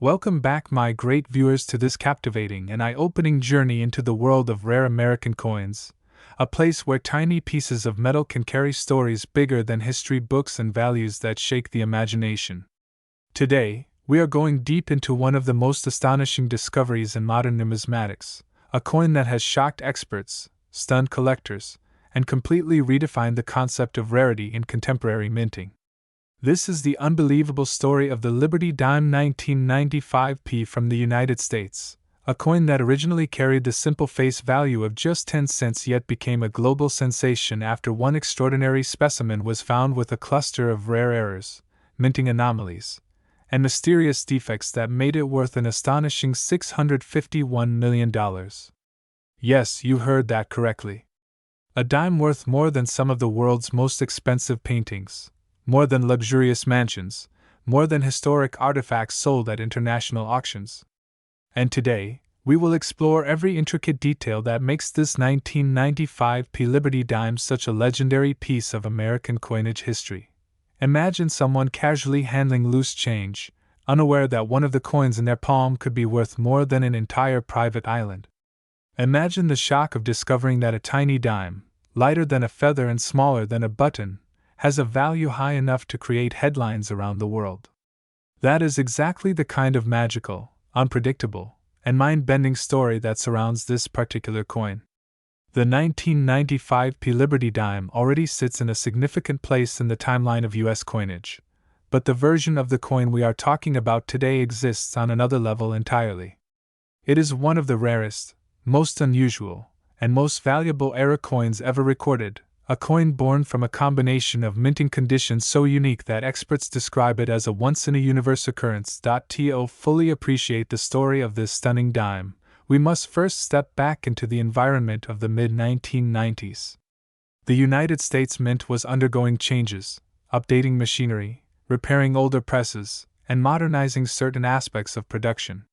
Welcome back, my great viewers, to this captivating and eye-opening journey into the world of rare American coins, a place where tiny pieces of metal can carry stories bigger than history books and values that shake the imagination. Today, we are going deep into one of the most astonishing discoveries in modern numismatics, a coin that has shocked experts, stunned collectors, and completely redefined the concept of rarity in contemporary minting. This is the unbelievable story of the Liberty Dime 1995p from the United States, a coin that originally carried the simple face value of just 10 cents yet became a global sensation after one extraordinary specimen was found with a cluster of rare errors, minting anomalies, and mysterious defects that made it worth an astonishing $651 million. Yes, you heard that correctly. A dime worth more than some of the world's most expensive paintings, more than luxurious mansions, more than historic artifacts sold at international auctions. And today, we will explore every intricate detail that makes this 1995p Liberty Dime such a legendary piece of American coinage history. Imagine someone casually handling loose change, unaware that one of the coins in their palm could be worth more than an entire private island. Imagine the shock of discovering that a tiny dime, lighter than a feather and smaller than a button, has a value high enough to create headlines around the world. That is exactly the kind of magical, unpredictable, and mind-bending story that surrounds this particular coin. The 1995p Liberty Dime already sits in a significant place in the timeline of U.S. coinage, but the version of the coin we are talking about today exists on another level entirely. It is one of the rarest, most unusual, and most valuable era coins ever recorded, a coin born from a combination of minting conditions so unique that experts describe it as a once-in-a-universe occurrence. To fully appreciate the story of this stunning dime, we must first step back into the environment of the mid-1990s. The United States Mint was undergoing changes, updating machinery, repairing older presses, and modernizing certain aspects of production.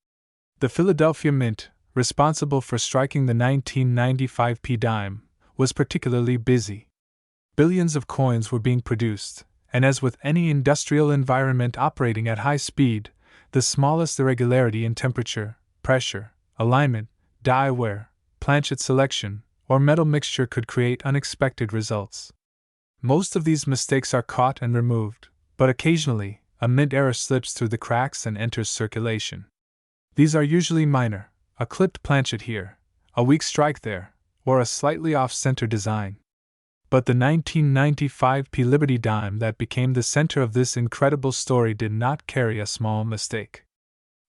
The Philadelphia Mint, responsible for striking the 1995p dime, was particularly busy. Billions of coins were being produced, and as with any industrial environment operating at high speed, the smallest irregularity in temperature, pressure, alignment, die wear, planchet selection, or metal mixture could create unexpected results. Most of these mistakes are caught and removed, but occasionally, a mint error slips through the cracks and enters circulation. These are usually minor, a clipped planchet here, a weak strike there, or a slightly off-center design. But the 1995p Liberty Dime that became the center of this incredible story did not carry a small mistake.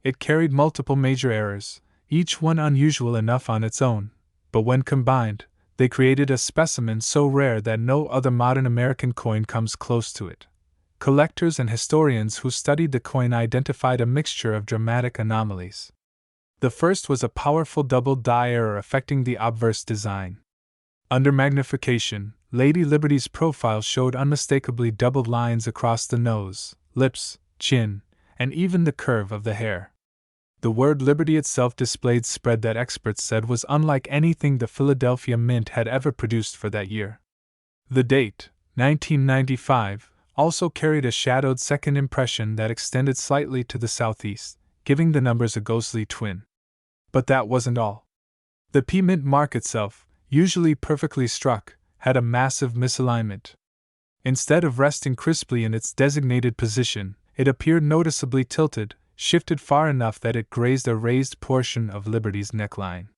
It carried multiple major errors, each one unusual enough on its own, but when combined, they created a specimen so rare that no other modern American coin comes close to it. Collectors and historians who studied the coin identified a mixture of dramatic anomalies. The first was a powerful double die error affecting the obverse design. Under magnification, Lady Liberty's profile showed unmistakably doubled lines across the nose, lips, chin, and even the curve of the hair. The word Liberty itself displayed spread that experts said was unlike anything the Philadelphia Mint had ever produced for that year. The date, 1995, also carried a shadowed second impression that extended slightly to the southeast, giving the numbers a ghostly twin. But that wasn't all. The P Mint mark itself, usually perfectly struck, had a massive misalignment. Instead of resting crisply in its designated position, it appeared noticeably tilted, shifted far enough that it grazed a raised portion of Liberty's neckline.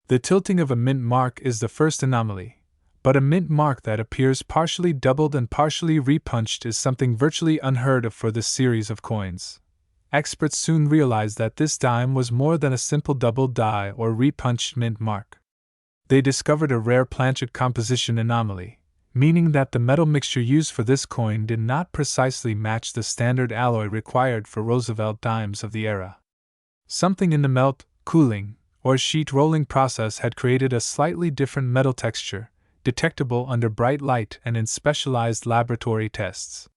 The tilting of a mint mark is the first anomaly, but a mint mark that appears partially doubled and partially repunched is something virtually unheard of for this series of coins. Experts soon realized that this dime was more than a simple double die or repunched mint mark. They discovered a rare planchet composition anomaly, meaning that the metal mixture used for this coin did not precisely match the standard alloy required for Roosevelt dimes of the era. Something in the melt, cooling, or sheet rolling process had created a slightly different metal texture, detectable under bright light and in specialized laboratory tests.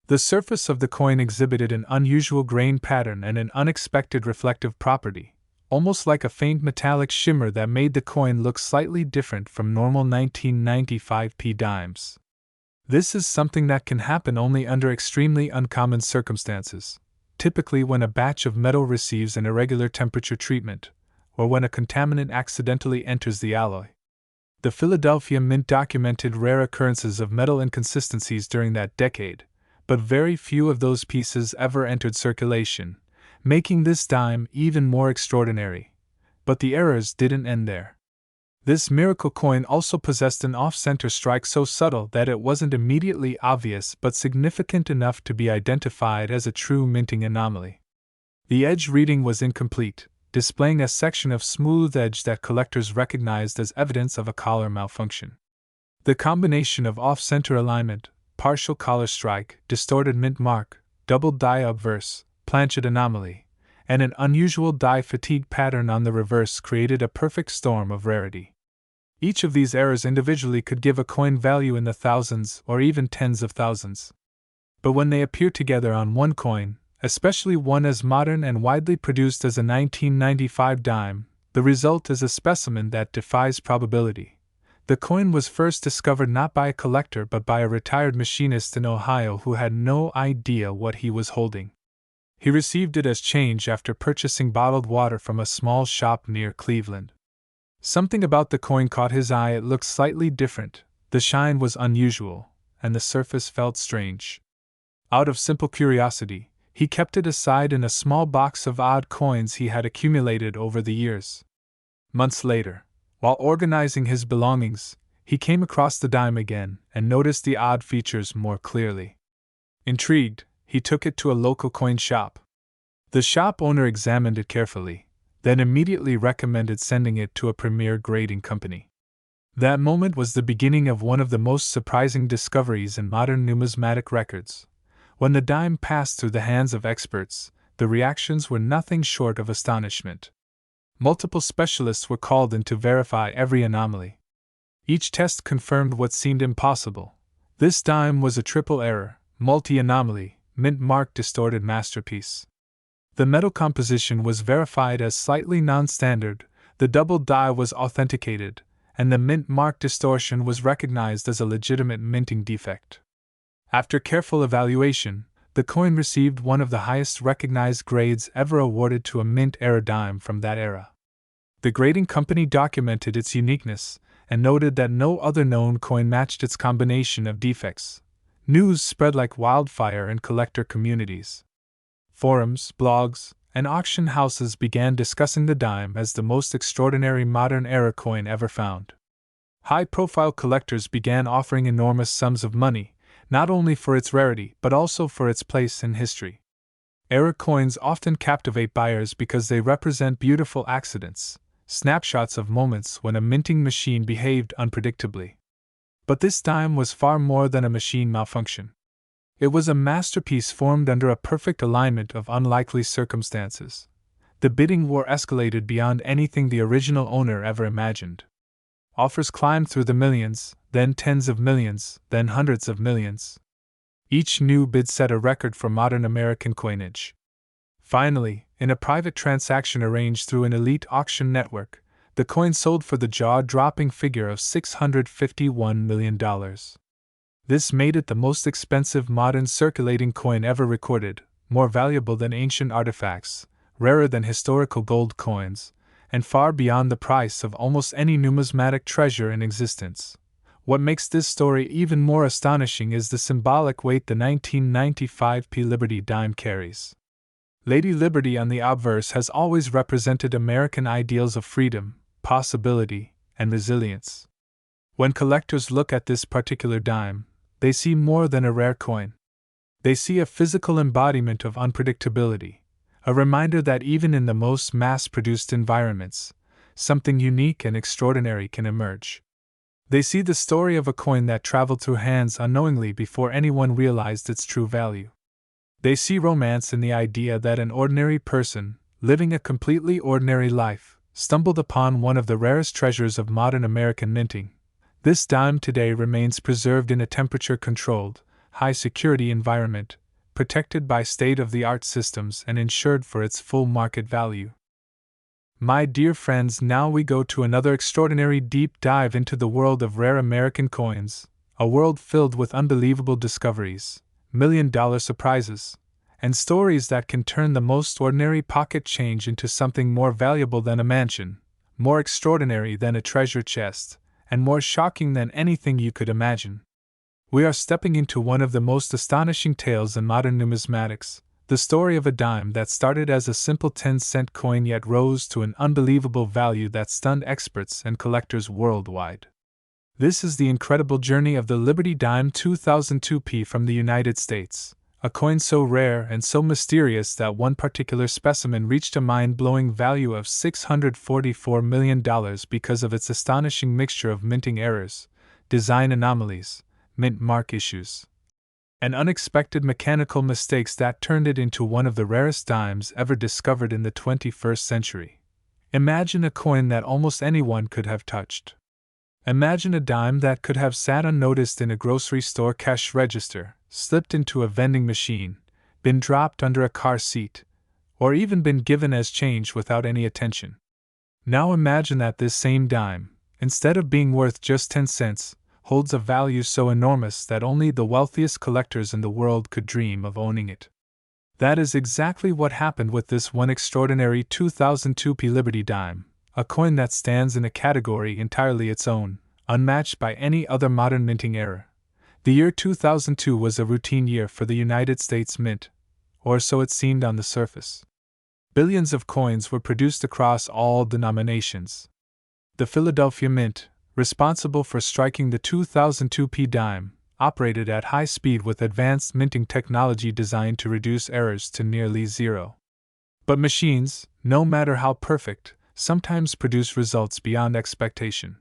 The surface of the coin exhibited an unusual grain pattern and an unexpected reflective property, almost like a faint metallic shimmer that made the coin look slightly different from normal 1995p dimes. This is something that can happen only under extremely uncommon circumstances. typically when a batch of metal receives an irregular temperature treatment, or when a contaminant accidentally enters the alloy. The Philadelphia Mint documented rare occurrences of metal inconsistencies during that decade, but very few of those pieces ever entered circulation, making this dime even more extraordinary. But the errors didn't end there. This miracle coin also possessed an off-center strike so subtle that it wasn't immediately obvious but significant enough to be identified as a true minting anomaly. The edge reading was incomplete, displaying a section of smooth edge that collectors recognized as evidence of a collar malfunction. The combination of off-center alignment, partial collar strike, distorted mint mark, double die obverse, planchet anomaly, and an unusual die fatigue pattern on the reverse created a perfect storm of rarity. Each of these errors individually could give a coin value in the thousands or even tens of thousands. But when they appear together on one coin, especially one as modern and widely produced as a 1995 dime, the result is a specimen that defies probability. The coin was first discovered not by a collector but by a retired machinist in Ohio who had no idea what he was holding. He received it as change after purchasing bottled water from a small shop near Cleveland. Something about the coin caught his eye. It looked slightly different, the shine was unusual, and the surface felt strange. Out of simple curiosity, he kept it aside in a small box of odd coins he had accumulated over the years. Months later, while organizing his belongings, he came across the dime again and noticed the odd features more clearly. Intrigued, he took it to a local coin shop. The shop owner examined it carefully, then immediately recommended sending it to a premier grading company. That moment was the beginning of one of the most surprising discoveries in modern numismatic records. When the dime passed through the hands of experts, the reactions were nothing short of astonishment. Multiple specialists were called in to verify every anomaly. Each test confirmed what seemed impossible. This dime was a triple error, multi-anomaly, mint mark distorted masterpiece. The metal composition was verified as slightly non-standard, the double die was authenticated, and the mint mark distortion was recognized as a legitimate minting defect. After careful evaluation, the coin received one of the highest recognized grades ever awarded to a mint-era dime from that era. The grading company documented its uniqueness and noted that no other known coin matched its combination of defects. News spread like wildfire in collector communities. Forums, blogs, and auction houses began discussing the dime as the most extraordinary modern-era coin ever found. High-profile collectors began offering enormous sums of money, not only for its rarity but also for its place in history. Era coins often captivate buyers because they represent beautiful accidents, snapshots of moments when a minting machine behaved unpredictably. But this dime was far more than a machine malfunction. It was a masterpiece formed under a perfect alignment of unlikely circumstances. The bidding war escalated beyond anything the original owner ever imagined. Offers climbed through the millions, then tens of millions, then hundreds of millions. Each new bid set a record for modern American coinage. Finally, in a private transaction arranged through an elite auction network, the coin sold for the jaw-dropping figure of $651 million. This made it the most expensive modern circulating coin ever recorded, more valuable than ancient artifacts, rarer than historical gold coins, and far beyond the price of almost any numismatic treasure in existence. What makes this story even more astonishing is the symbolic weight the 1995 P Liberty dime carries. Lady Liberty on the obverse has always represented American ideals of freedom, possibility, and resilience. When collectors look at this particular dime, they see more than a rare coin. They see a physical embodiment of unpredictability, a reminder that even in the most mass-produced environments, something unique and extraordinary can emerge. They see the story of a coin that traveled through hands unknowingly before anyone realized its true value. They see romance in the idea that an ordinary person, living a completely ordinary life, stumbled upon one of the rarest treasures of modern American minting. This dime today remains preserved in a temperature-controlled, high-security environment, protected by state-of-the-art systems and insured for its full market value. My dear friends, now we go to another extraordinary deep dive into the world of rare American coins, a world filled with unbelievable discoveries, million-dollar surprises, and stories that can turn the most ordinary pocket change into something more valuable than a mansion, more extraordinary than a treasure chest, and more shocking than anything you could imagine. We are stepping into one of the most astonishing tales in modern numismatics, the story of a dime that started as a simple 10-cent coin yet rose to an unbelievable value that stunned experts and collectors worldwide. This is the incredible journey of the Liberty Dime 2002p from the United States, a coin so rare and so mysterious that one particular specimen reached a mind-blowing value of $644 million because of its astonishing mixture of minting errors, design anomalies, mint mark issues, and unexpected mechanical mistakes that turned it into one of the rarest dimes ever discovered in the 21st century. Imagine a coin that almost anyone could have touched. Imagine a dime that could have sat unnoticed in a grocery store cash register, slipped into a vending machine, been dropped under a car seat, or even been given as change without any attention. Now imagine that this same dime, instead of being worth just 10 cents, holds a value so enormous that only the wealthiest collectors in the world could dream of owning it. That is exactly what happened with this one extraordinary 2002p Liberty Dime, a coin that stands in a category entirely its own, unmatched by any other modern minting era. The year 2002 was a routine year for the United States Mint, or so it seemed on the surface. Billions of coins were produced across all denominations. The Philadelphia Mint, responsible for striking the 2002p dime, operated at high speed with advanced minting technology designed to reduce errors to nearly zero. But machines, no matter how perfect, sometimes produce results beyond expectation.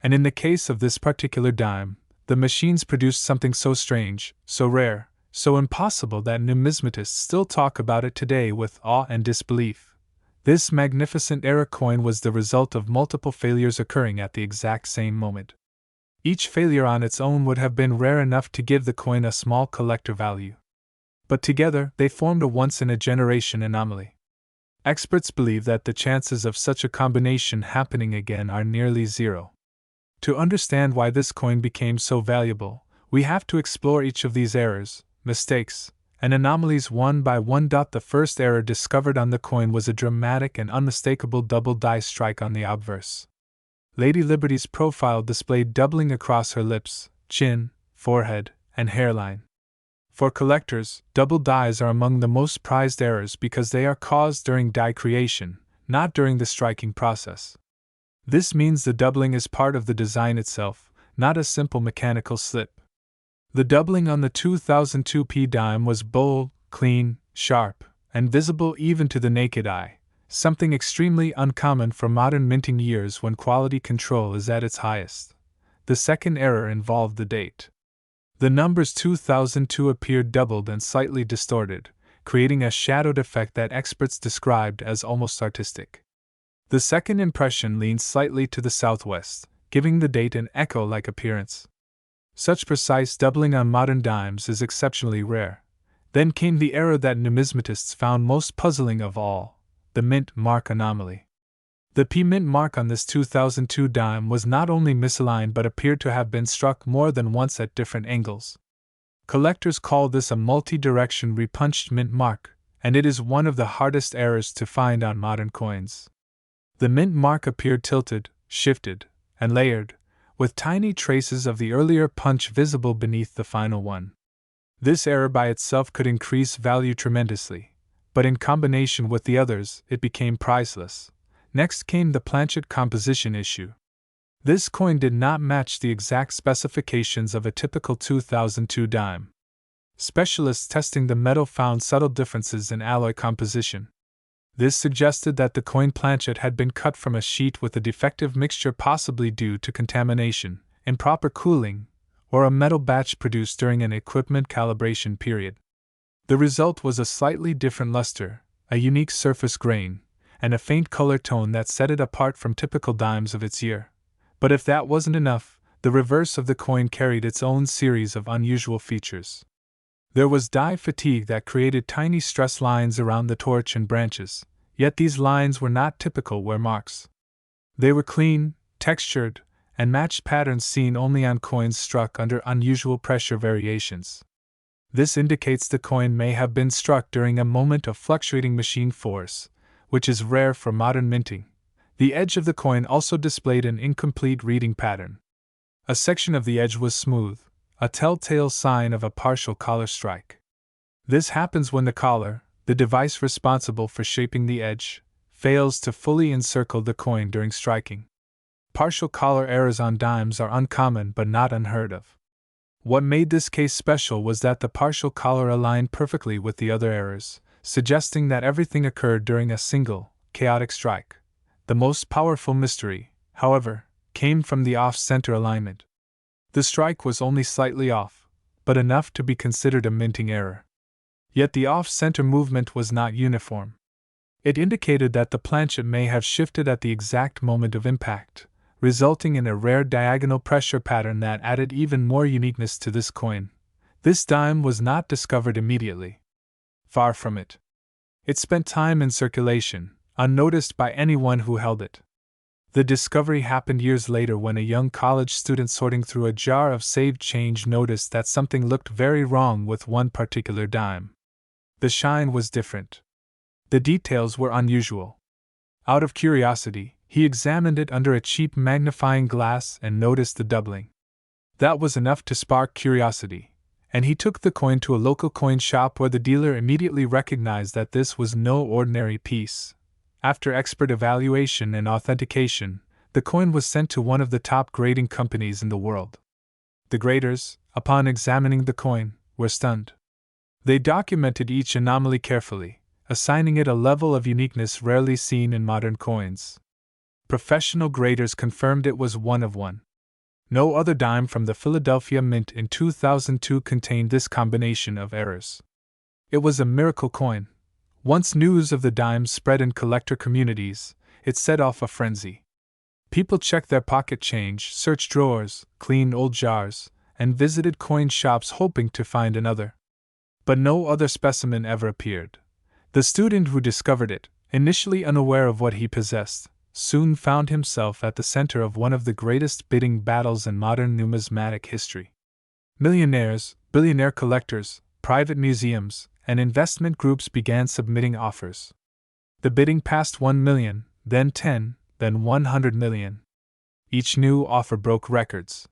And in the case of this particular dime, the machines produced something so strange, so rare, so impossible that numismatists still talk about it today with awe and disbelief. This magnificent era coin was the result of multiple failures occurring at the exact same moment. Each failure on its own would have been rare enough to give the coin a small collector value. But together, they formed a once-in-a-generation anomaly. Experts believe that the chances of such a combination happening again are nearly zero. To understand why this coin became so valuable, we have to explore each of these errors, mistakes, and anomalies one by one. The first error discovered on the coin was a dramatic and unmistakable double die strike on the obverse. Lady Liberty's profile displayed doubling across her lips, chin, forehead, and hairline. For collectors, double dies are among the most prized errors because they are caused during die creation, not during the striking process. This means the doubling is part of the design itself, not a simple mechanical slip. The doubling on the 2002p dime was bold, clean, sharp, and visible even to the naked eye, something extremely uncommon for modern minting years when quality control is at its highest. The second error involved the date. The numbers 2002 appeared doubled and slightly distorted, creating a shadowed effect that experts described as almost artistic. The second impression leaned slightly to the southwest, giving the date an echo-like appearance. Such precise doubling on modern dimes is exceptionally rare. Then came the error that numismatists found most puzzling of all, the mint mark anomaly. The P mint mark on this 2002 dime was not only misaligned but appeared to have been struck more than once at different angles. Collectors call this a multi-direction repunched mint mark, and it is one of the hardest errors to find on modern coins. The mint mark appeared tilted, shifted, and layered, with tiny traces of the earlier punch visible beneath the final one. This error by itself could increase value tremendously, but in combination with the others, it became priceless. Next came the planchet composition issue. This coin did not match the exact specifications of a typical 2002 dime. Specialists testing the metal found subtle differences in alloy composition. This suggested that the coin planchet had been cut from a sheet with a defective mixture, possibly due to contamination, improper cooling, or a metal batch produced during an equipment calibration period. The result was a slightly different luster, a unique surface grain, and a faint color tone that set it apart from typical dimes of its year. But if that wasn't enough, the reverse of the coin carried its own series of unusual features. There was die fatigue that created tiny stress lines around the torch and branches, yet these lines were not typical wear marks. They were clean, textured, and matched patterns seen only on coins struck under unusual pressure variations. This indicates the coin may have been struck during a moment of fluctuating machine force, which is rare for modern minting. The edge of the coin also displayed an incomplete reading pattern. A section of the edge was smooth, a telltale sign of a partial collar strike. This happens when the collar, the device responsible for shaping the edge, fails to fully encircle the coin during striking. Partial collar errors on dimes are uncommon but not unheard of. What made this case special was that the partial collar aligned perfectly with the other errors, suggesting that everything occurred during a single, chaotic strike. The most powerful mystery, however, came from the off-center alignment. The strike was only slightly off, but enough to be considered a minting error. Yet the off-center movement was not uniform. It indicated that the planchet may have shifted at the exact moment of impact, resulting in a rare diagonal pressure pattern that added even more uniqueness to this coin. This dime was not discovered immediately. Far from it. It spent time in circulation, unnoticed by anyone who held it. The discovery happened years later when a young college student sorting through a jar of saved change noticed that something looked very wrong with one particular dime. The shine was different. The details were unusual. Out of curiosity, he examined it under a cheap magnifying glass and noticed the doubling. That was enough to spark curiosity, and he took the coin to a local coin shop where the dealer immediately recognized that this was no ordinary piece. After expert evaluation and authentication, the coin was sent to one of the top grading companies in the world. The graders, upon examining the coin, were stunned. They documented each anomaly carefully, assigning it a level of uniqueness rarely seen in modern coins. Professional graders confirmed it was one of one. No other dime from the Philadelphia Mint in 2002 contained this combination of errors. It was a miracle coin. Once news of the dime spread in collector communities, it set off a frenzy. People checked their pocket change, searched drawers, cleaned old jars, and visited coin shops hoping to find another. But no other specimen ever appeared. The student who discovered it, initially unaware of what he possessed, soon found himself at the center of one of the greatest bidding battles in modern numismatic history. Millionaires, billionaire collectors, private museums, and investment groups began submitting offers. The bidding passed 1 million, then 10, then 100 million. Each new offer broke records.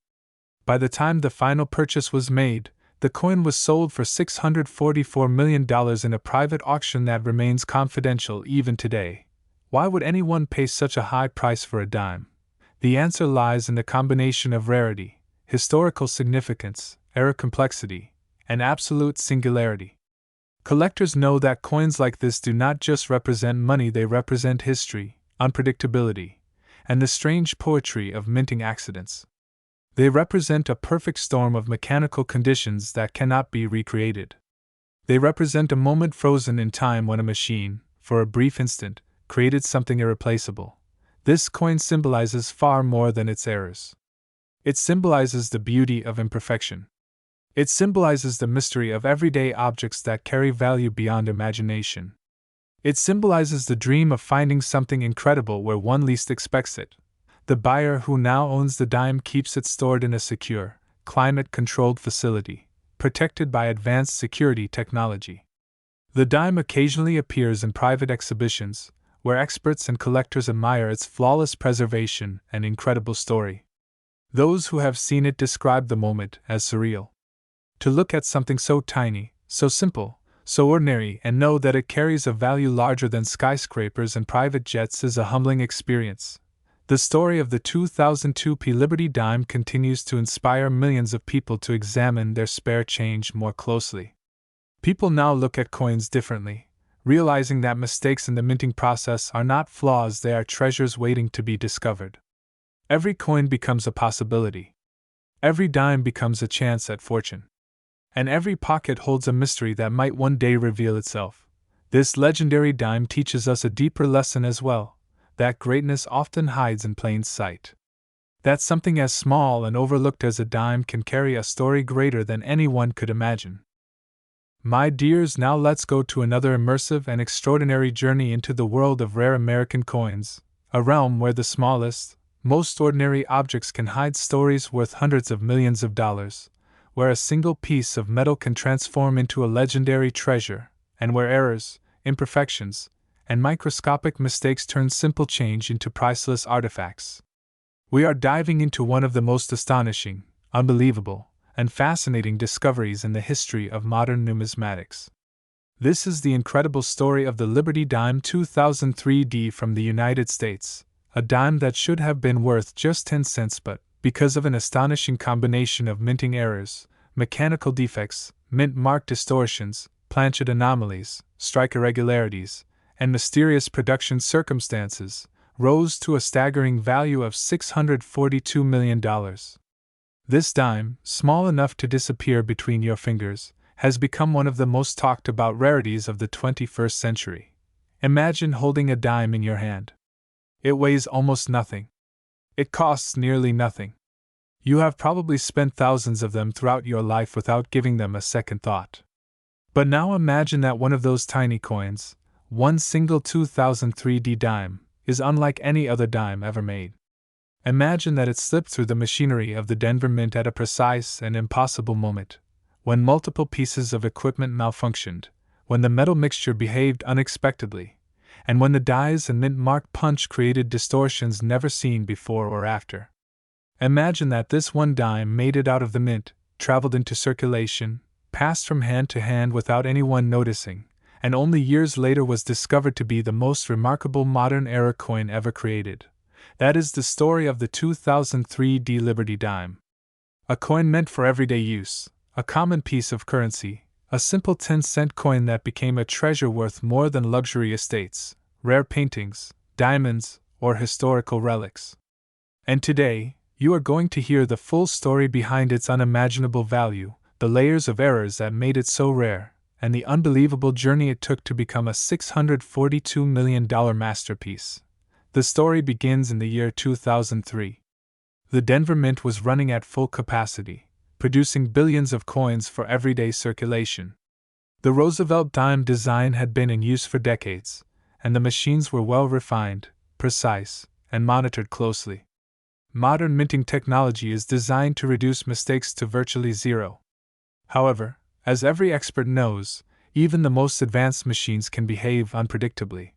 By the time the final purchase was made, the coin was sold for $644 million in a private auction that remains confidential even today. Why would anyone pay such a high price for a dime? The answer lies in the combination of rarity, historical significance, error complexity, and absolute singularity. Collectors know that coins like this do not just represent money, they represent history, unpredictability, and the strange poetry of minting accidents. They represent a perfect storm of mechanical conditions that cannot be recreated. They represent a moment frozen in time when a machine, for a brief instant, created something irreplaceable. This coin symbolizes far more than its errors. It symbolizes the beauty of imperfection. It symbolizes the mystery of everyday objects that carry value beyond imagination. It symbolizes the dream of finding something incredible where one least expects it. The buyer who now owns the dime keeps it stored in a secure, climate-controlled facility, protected by advanced security technology. The dime occasionally appears in private exhibitions, where experts and collectors admire its flawless preservation and incredible story. Those who have seen it describe the moment as surreal. To look at something so tiny, so simple, so ordinary, and know that it carries a value larger than skyscrapers and private jets is a humbling experience. The story of the 2002 P Liberty Dime continues to inspire millions of people to examine their spare change more closely. People now look at coins differently, realizing that mistakes in the minting process are not flaws, they are treasures waiting to be discovered. Every coin becomes a possibility. Every dime becomes a chance at fortune. And every pocket holds a mystery that might one day reveal itself. This legendary dime teaches us a deeper lesson as well, that greatness often hides in plain sight. That something as small and overlooked as a dime can carry a story greater than anyone could imagine. My dears, now let's go to another immersive and extraordinary journey into the world of rare American coins, a realm where the smallest, most ordinary objects can hide stories worth hundreds of millions of dollars, where a single piece of metal can transform into a legendary treasure, and where errors, imperfections, and microscopic mistakes turn simple change into priceless artifacts. We are diving into one of the most astonishing, unbelievable, and fascinating discoveries in the history of modern numismatics. This is the incredible story of the Liberty Dime 2003D from the United States, a dime that should have been worth just 10 cents but, because of an astonishing combination of minting errors, mechanical defects, mint mark distortions, planchet anomalies, strike irregularities, and mysterious production circumstances, rose to a staggering value of $642 million. This dime, small enough to disappear between your fingers, has become one of the most talked about rarities of the 21st century. Imagine holding a dime in your hand. It weighs almost nothing. It costs nearly nothing. You have probably spent thousands of them throughout your life without giving them a second thought. But now imagine that one of those tiny coins, one single 2003D dime, is unlike any other dime ever made. Imagine that it slipped through the machinery of the Denver Mint at a precise and impossible moment, when multiple pieces of equipment malfunctioned, when the metal mixture behaved unexpectedly, and when the dies and mint mark punch created distortions never seen before or after. Imagine that this one dime made it out of the mint, traveled into circulation, passed from hand to hand without anyone noticing, and only years later was discovered to be the most remarkable modern era coin ever created. That is the story of the 2003D Liberty Dime. A coin meant for everyday use, a common piece of currency, a simple 10-cent coin that became a treasure worth more than luxury estates, rare paintings, diamonds, or historical relics. And today, you are going to hear the full story behind its unimaginable value, the layers of errors that made it so rare, and the unbelievable journey it took to become a $642 million masterpiece. The story begins in the year 2003. The Denver Mint was running at full capacity, producing billions of coins for everyday circulation. The Roosevelt Dime design had been in use for decades, and the machines were well refined, precise, and monitored closely. Modern minting technology is designed to reduce mistakes to virtually zero. However, as every expert knows, even the most advanced machines can behave unpredictably.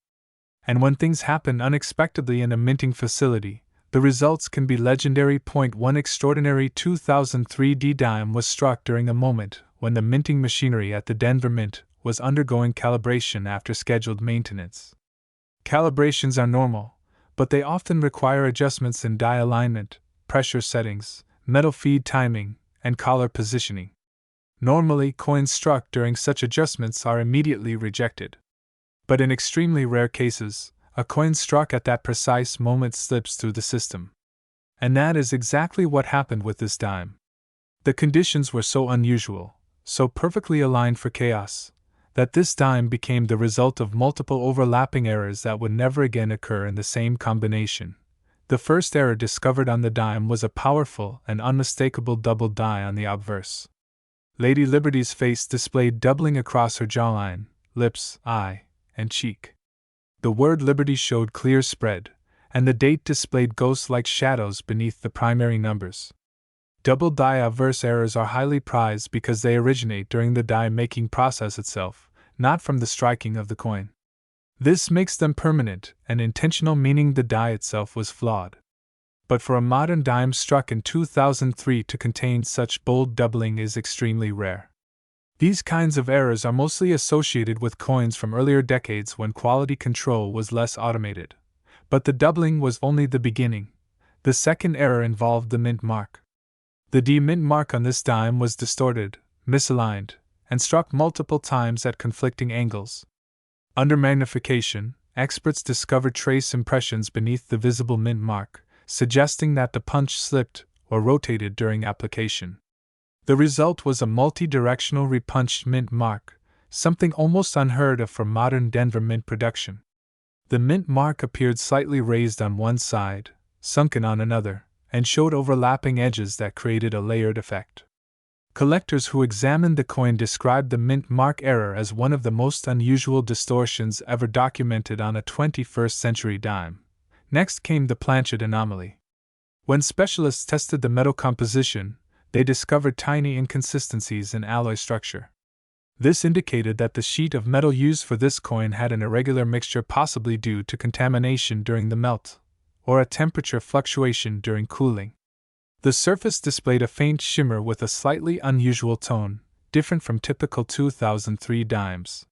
And when things happen unexpectedly in a minting facility, the results can be legendary. One extraordinary 2003D dime was struck during a moment when the minting machinery at the Denver Mint was undergoing calibration after scheduled maintenance. Calibrations are normal, but they often require adjustments in die alignment, pressure settings, metal feed timing, and collar positioning. Normally, coins struck during such adjustments are immediately rejected. But in extremely rare cases, a coin struck at that precise moment slips through the system. And that is exactly what happened with this dime. The conditions were so unusual, so perfectly aligned for chaos, that this dime became the result of multiple overlapping errors that would never again occur in the same combination. The first error discovered on the dime was a powerful and unmistakable double die on the obverse. Lady Liberty's face displayed doubling across her jawline, lips, eye, and cheek. The word Liberty showed clear spread, and the date displayed ghost-like shadows beneath the primary numbers. Double die obverse errors are highly prized because they originate during the die-making process itself, not from the striking of the coin. This makes them permanent and intentional, meaning the die itself was flawed. But for a modern dime struck in 2003 to contain such bold doubling is extremely rare. These kinds of errors are mostly associated with coins from earlier decades when quality control was less automated. But the doubling was only the beginning. The second error involved the mint mark. The D mint mark on this dime was distorted, misaligned, and struck multiple times at conflicting angles. Under magnification, experts discovered trace impressions beneath the visible mint mark, suggesting that the punch slipped or rotated during application. The result was a multi-directional repunched mint mark, something almost unheard of for modern Denver Mint production. The mint mark appeared slightly raised on one side, sunken on another, and showed overlapping edges that created a layered effect. Collectors who examined the coin described the mint mark error as one of the most unusual distortions ever documented on a 21st century dime. Next came the planchet anomaly. When specialists tested the metal composition, they discovered tiny inconsistencies in alloy structure. This indicated that the sheet of metal used for this coin had an irregular mixture, possibly due to contamination during the melt, or a temperature fluctuation during cooling. The surface displayed a faint shimmer with a slightly unusual tone, different from typical 2003 dimes.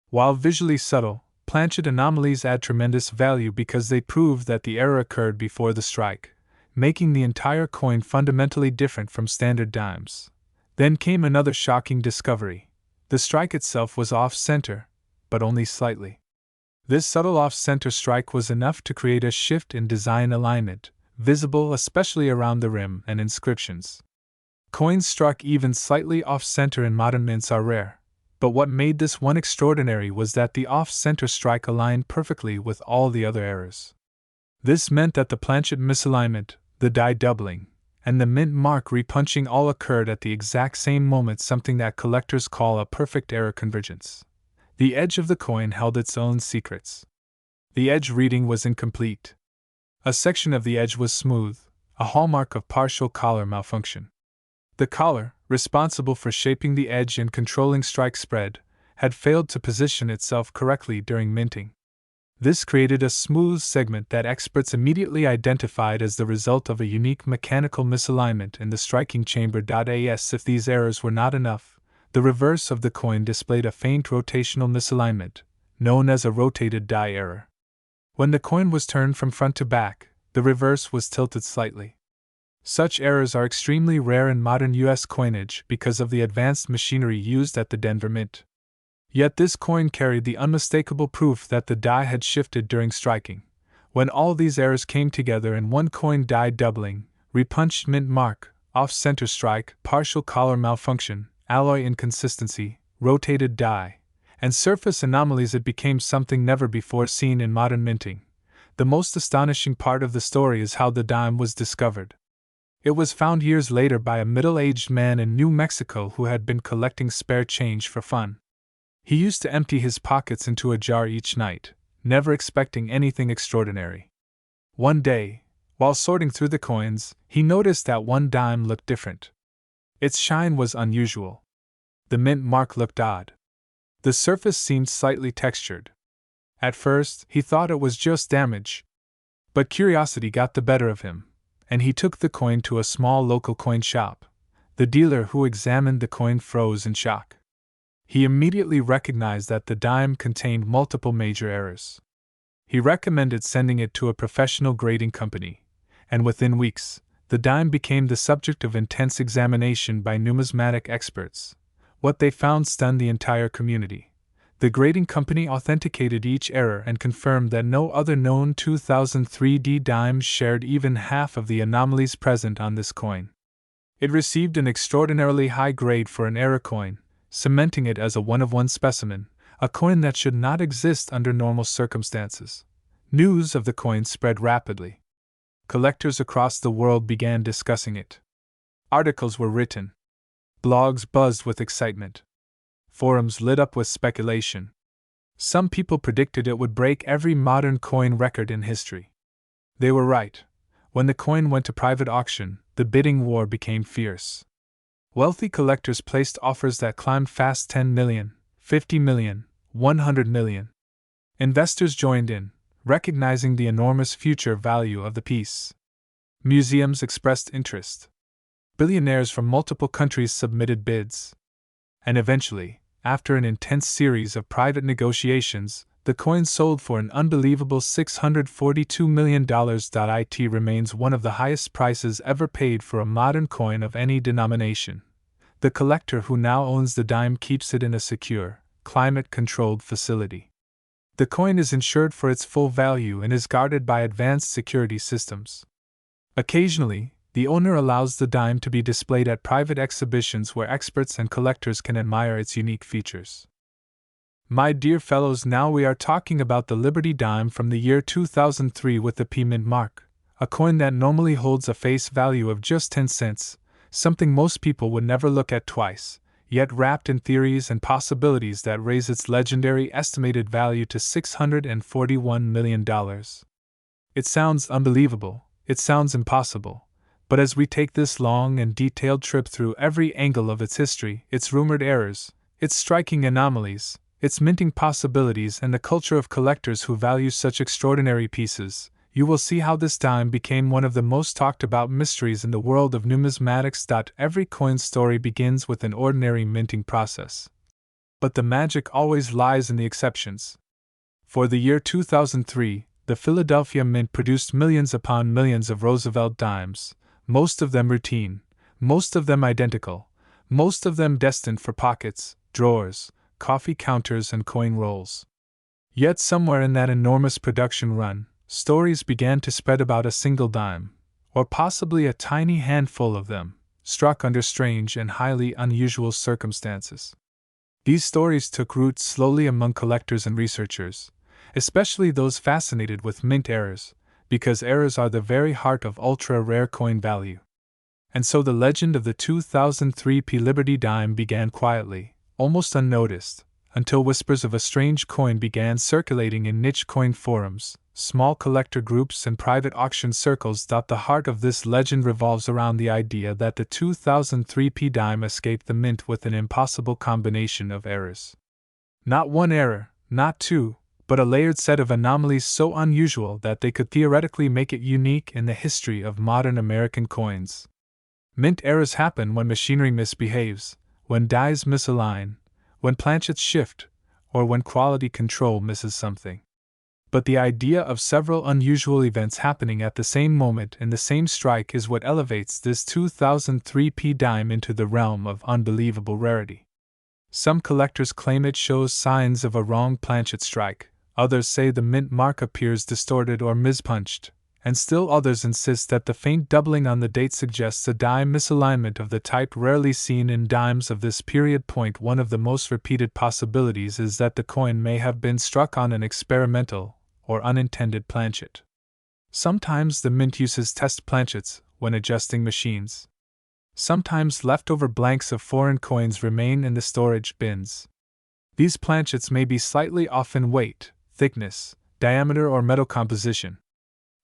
While visually subtle, planchet anomalies add tremendous value because they prove that the error occurred before the strike, making the entire coin fundamentally different from standard dimes. Then came another shocking discovery. The strike itself was off-center, but only slightly. This subtle off-center strike was enough to create a shift in design alignment, visible especially around the rim and inscriptions. Coins struck even slightly off-center in modern mints are rare, but what made this one extraordinary was that the off-center strike aligned perfectly with all the other errors. This meant that the planchet misalignment, the die doubling, and the mint mark repunching all occurred at the exact same moment, something that collectors call a perfect error convergence. The edge of the coin held its own secrets. The edge reading was incomplete. A section of the edge was smooth, a hallmark of partial collar malfunction. The collar, responsible for shaping the edge and controlling strike spread, had failed to position itself correctly during minting. This created a smooth segment that experts immediately identified as the result of a unique mechanical misalignment in the striking chamber. As if these errors were not enough, the reverse of the coin displayed a faint rotational misalignment, known as a rotated die error. When the coin was turned from front to back, the reverse was tilted slightly. Such errors are extremely rare in modern U.S. coinage because of the advanced machinery used at the Denver Mint. Yet this coin carried the unmistakable proof that the die had shifted during striking. When all these errors came together in one coin, die doubling, repunched mint mark, off-center strike, partial collar malfunction, alloy inconsistency, rotated die, and surface anomalies, it became something never before seen in modern minting. The most astonishing part of the story is how the dime was discovered. It was found years later by a middle-aged man in New Mexico who had been collecting spare change for fun. He used to empty his pockets into a jar each night, never expecting anything extraordinary. One day, while sorting through the coins, he noticed that one dime looked different. Its shine was unusual. The mint mark looked odd. The surface seemed slightly textured. At first, he thought it was just damage. But curiosity got the better of him, and he took the coin to a small local coin shop. The dealer who examined the coin froze in shock. He immediately recognized that the dime contained multiple major errors. He recommended sending it to a professional grading company, and within weeks, the dime became the subject of intense examination by numismatic experts. What they found stunned the entire community. The grading company authenticated each error and confirmed that no other known 2003 dimes shared even half of the anomalies present on this coin. It received an extraordinarily high grade for an error coin, cementing it as a one-of-one specimen, a coin that should not exist under normal circumstances. News of the coin spread rapidly. Collectors across the world began discussing it. Articles were written. Blogs buzzed with excitement. Forums lit up with speculation. Some people predicted it would break every modern coin record in history. They were right. When the coin went to private auction, the bidding war became fierce. Wealthy collectors placed offers that climbed fast: 10 million, 50 million, 100 million. Investors joined in, recognizing the enormous future value of the piece. Museums expressed interest. Billionaires from multiple countries submitted bids. And eventually, after an intense series of private negotiations, the coin sold for an unbelievable $642 million. It remains one of the highest prices ever paid for a modern coin of any denomination. The collector who now owns the dime keeps it in a secure, climate-controlled facility. The coin is insured for its full value and is guarded by advanced security systems. Occasionally, the owner allows the dime to be displayed at private exhibitions where experts and collectors can admire its unique features. My dear fellows, now we are talking about the Liberty Dime from the year 2003 with the P Mint mark, a coin that normally holds a face value of just 10 cents, something most people would never look at twice, yet wrapped in theories and possibilities that raise its legendary estimated value to $641 million. It sounds unbelievable, it sounds impossible, But as we take this long and detailed trip through every angle of its history, its rumored errors, its striking anomalies, its minting possibilities, and the culture of collectors who value such extraordinary pieces, you will see how this dime became one of the most talked about mysteries in the world of numismatics. Every coin's story begins with an ordinary minting process. But the magic always lies in the exceptions. For the year 2003, the Philadelphia Mint produced millions upon millions of Roosevelt dimes, most of them routine, most of them identical, most of them destined for pockets, drawers, coffee counters, and coin rolls. Yet somewhere in that enormous production run, stories began to spread about a single dime, or possibly a tiny handful of them, struck under strange and highly unusual circumstances. These stories took root slowly among collectors and researchers, especially those fascinated with mint errors, because errors are the very heart of ultra-rare coin value. And so the legend of the 2003 P Liberty dime began quietly, almost unnoticed, until whispers of a strange coin began circulating in niche coin forums, small collector groups, and private auction circles. The heart of this legend revolves around the idea that the 2003 P dime escaped the mint with an impossible combination of errors. Not one error, not two, but a layered set of anomalies so unusual that they could theoretically make it unique in the history of modern American coins. Mint errors happen when machinery misbehaves, when dies misalign, when planchets shift, or when quality control misses something. But the idea of several unusual events happening at the same moment in the same strike is what elevates this 2003 P dime into the realm of unbelievable rarity. Some collectors claim it shows signs of a wrong planchet strike, others say the mint mark appears distorted or mispunched, and still others insist that the faint doubling on the date suggests a die misalignment of the type rarely seen in dimes of this period. One of the most repeated possibilities is that the coin may have been struck on an experimental or unintended planchet. Sometimes the mint uses test planchets when adjusting machines. Sometimes leftover blanks of foreign coins remain in the storage bins. These planchets may be slightly off in weight, thickness, diameter, or metal composition.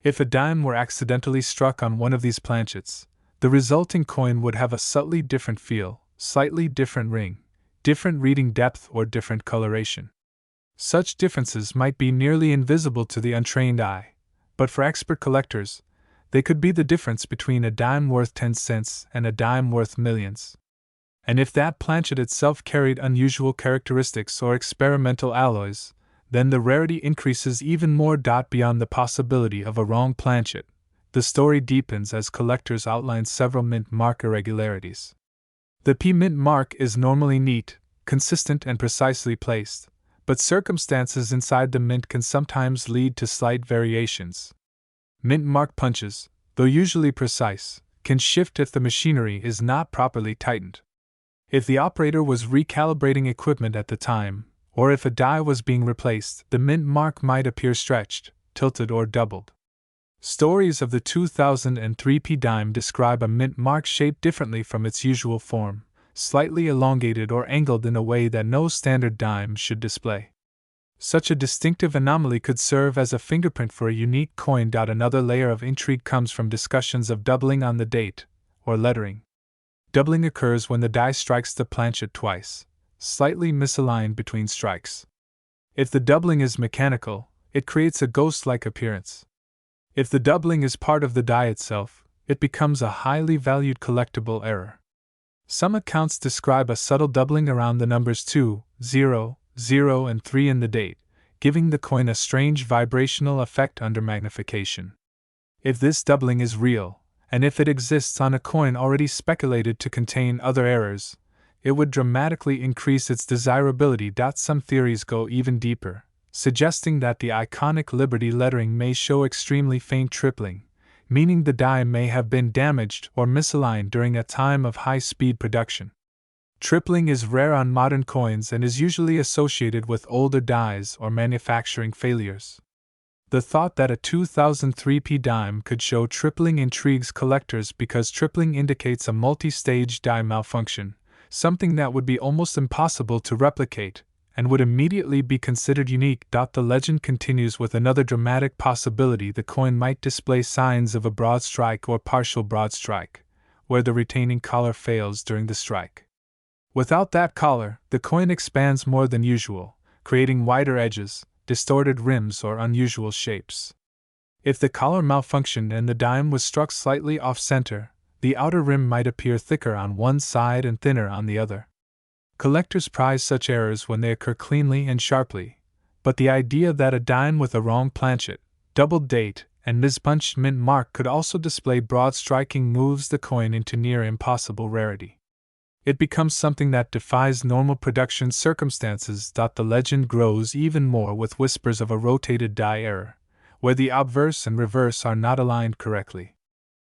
If a dime were accidentally struck on one of these planchets, the resulting coin would have a subtly different feel, slightly different ring, different reading depth, or different coloration. Such differences might be nearly invisible to the untrained eye, but for expert collectors, they could be the difference between a dime worth 10 cents and a dime worth millions. And if that planchet itself carried unusual characteristics or experimental alloys, then the rarity increases even more. Beyond the possibility of a wrong planchet, the story deepens as collectors outline several mint mark irregularities. The P mint mark is normally neat, consistent, and precisely placed, but circumstances inside the mint can sometimes lead to slight variations. Mint mark punches, though usually precise, can shift if the machinery is not properly tightened. If the operator was recalibrating equipment at the time, or if a die was being replaced, the mint mark might appear stretched, tilted, or doubled. Stories of the 2003 P dime describe a mint mark shaped differently from its usual form, slightly elongated or angled in a way that no standard dime should display. Such a distinctive anomaly could serve as a fingerprint for a unique coin. Another layer of intrigue comes from discussions of doubling on the date, or lettering. Doubling occurs when the die strikes the planchet twice, slightly misaligned between strikes. If the doubling is mechanical, it creates a ghost-like appearance. If the doubling is part of the die itself, it becomes a highly valued collectible error. Some accounts describe a subtle doubling around the numbers 2, 0, 0, and 3 in the date, giving the coin a strange vibrational effect under magnification. If this doubling is real, and if it exists on a coin already speculated to contain other errors, it would dramatically increase its desirability. Some theories go even deeper, suggesting that the iconic Liberty lettering may show extremely faint tripling, meaning the die may have been damaged or misaligned during a time of high-speed production. Tripling is rare on modern coins and is usually associated with older dies or manufacturing failures. The thought that a 2003 P dime could show tripling intrigues collectors because tripling indicates a multi-stage die malfunction, something that would be almost impossible to replicate, and would immediately be considered unique. The legend continues with another dramatic possibility: the coin might display signs of a broad strike or partial broad strike, where the retaining collar fails during the strike. Without that collar, the coin expands more than usual, creating wider edges, distorted rims, or unusual shapes. If the collar malfunctioned and the dime was struck slightly off-center, the outer rim might appear thicker on one side and thinner on the other. Collectors prize such errors when they occur cleanly and sharply, but the idea that a dime with a wrong planchet, doubled date, and mispunched mint mark could also display broad striking moves the coin into near impossible rarity. It becomes something that defies normal production circumstances. The legend grows even more with whispers of a rotated die error, where the obverse and reverse are not aligned correctly.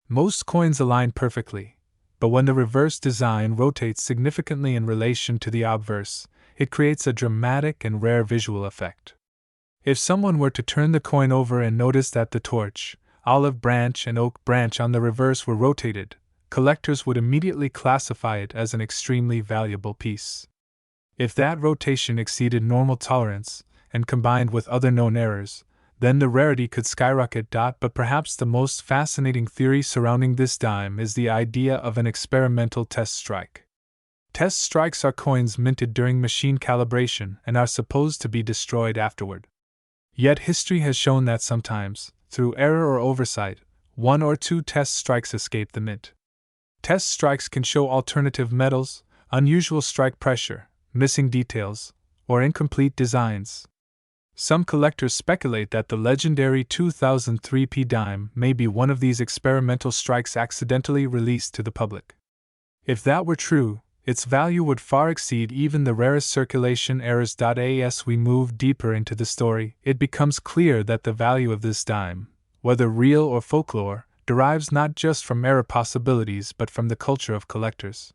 Most coins align perfectly, but when the reverse design rotates significantly in relation to the obverse, it creates a dramatic and rare visual effect. If someone were to turn the coin over and notice that the torch, olive branch, and oak branch on the reverse were rotated, collectors would immediately classify it as an extremely valuable piece. If that rotation exceeded normal tolerance, and combined with other known errors, then the rarity could skyrocket. But perhaps the most fascinating theory surrounding this dime is the idea of an experimental test strike. Test strikes are coins minted during machine calibration and are supposed to be destroyed afterward. Yet history has shown that sometimes, through error or oversight, one or two test strikes escape the mint. Test strikes can show alternative metals, unusual strike pressure, missing details, or incomplete designs. Some collectors speculate that the legendary 2003 P dime may be one of these experimental strikes accidentally released to the public. If that were true, its value would far exceed even the rarest circulation errors. As we move deeper into the story, it becomes clear that the value of this dime, whether real or folklore, derives not just from error possibilities but from the culture of collectors.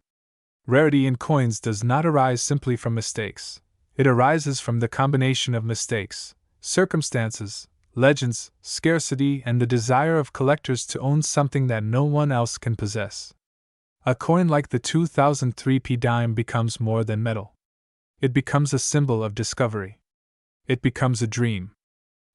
Rarity in coins does not arise simply from mistakes. It arises from the combination of mistakes, circumstances, legends, scarcity, and the desire of collectors to own something that no one else can possess. A coin like the 2003 P dime becomes more than metal. It becomes a symbol of discovery. It becomes a dream.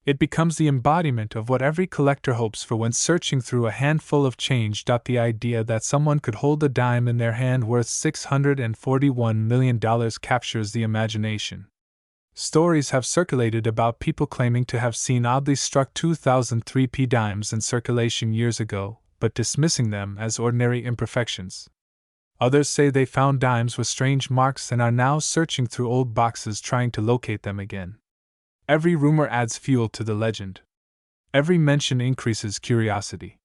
It becomes the embodiment of what every collector hopes for when searching through a handful of change. The idea that someone could hold a dime in their hand worth $641 million captures the imagination. Stories have circulated about people claiming to have seen oddly struck 2003 P dimes in circulation years ago, but dismissing them as ordinary imperfections. Others say they found dimes with strange marks and are now searching through old boxes trying to locate them again. Every rumor adds fuel to the legend. Every mention increases curiosity.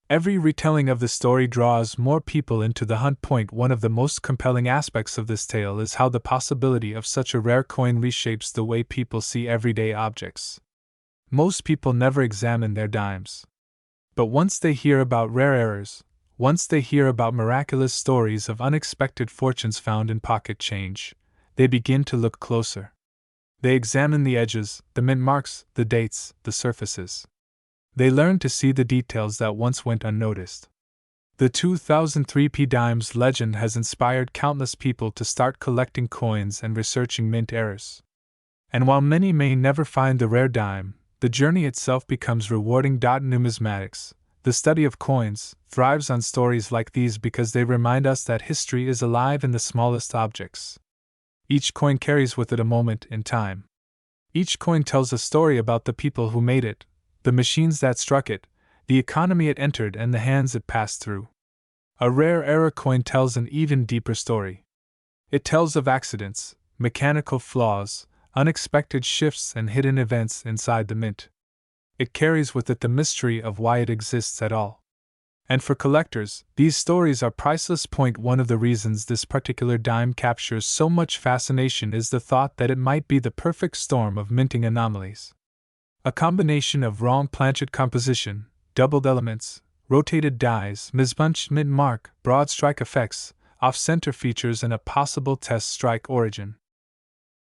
Every retelling of the story draws more people into the hunt. One of the most compelling aspects of this tale is how the possibility of such a rare coin reshapes the way people see everyday objects. Most people never examine their dimes. But once they hear about rare errors, once they hear about miraculous stories of unexpected fortunes found in pocket change, they begin to look closer. They examine the edges, the mint marks, the dates, the surfaces. They learn to see the details that once went unnoticed. The 2003 P dimes legend has inspired countless people to start collecting coins and researching mint errors. And while many may never find the rare dime, the journey itself becomes rewarding. Numismatics, the study of coins, thrives on stories like these because they remind us that history is alive in the smallest objects. Each coin carries with it a moment in time. Each coin tells a story about the people who made it, the machines that struck it, the economy it entered, and the hands it passed through. A rare error coin tells an even deeper story. It tells of accidents, mechanical flaws, unexpected shifts, and hidden events inside the mint. It carries with it the mystery of why it exists at all. And for collectors, these stories are priceless. One of the reasons this particular dime captures so much fascination is the thought that it might be the perfect storm of minting anomalies. A combination of wrong planchet composition, doubled elements, rotated dies, mispunched mint mark, broad strike effects, off-center features, and a possible test strike origin.